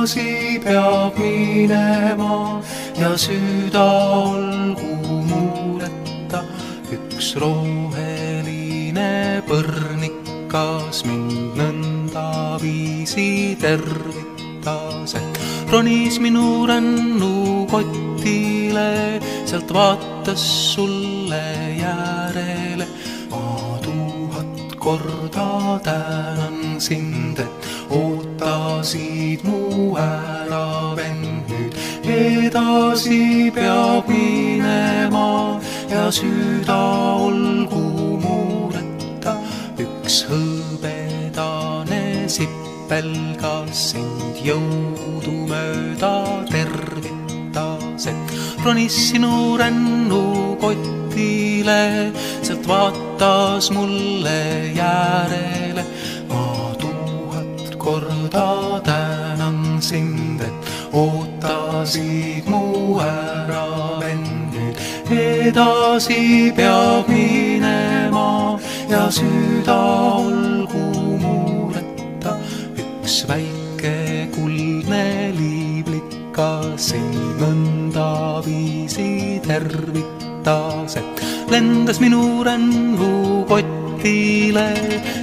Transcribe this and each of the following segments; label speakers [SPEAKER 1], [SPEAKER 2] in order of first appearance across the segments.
[SPEAKER 1] edasi peab minema ja süda olgu muudeta. Üks roheline põrnikas mind nõndaviisi tervitas, et ronis minu rännukotile, sealt vaatas sulle järele. Ma 1000 korda tänan sind, et ootasid mu ära, vend. Nüüd edasi peab minema ja süda olgu muudeta. Üks hõbedane sipelgas sind jõudumööda tervitas, et ronis sinu rännukotile, sealt vaatas mulle järele. Ma 1000 korda tänan sind, et ootasid mu ära, vend. Nüüd edasi peab minema ja süda olgu muudeta. Üks väike kuldne liiblikas sind nõndaviisi tervitas, et lendas minu rännukotile,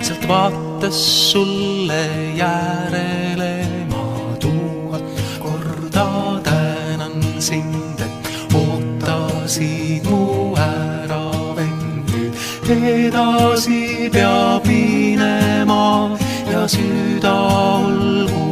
[SPEAKER 1] sealt vaatas sulle järele. Ma 1000 korda tänan sind, et ootasid mu ära, vend. Nüüd edasi peab minema ja süda olgu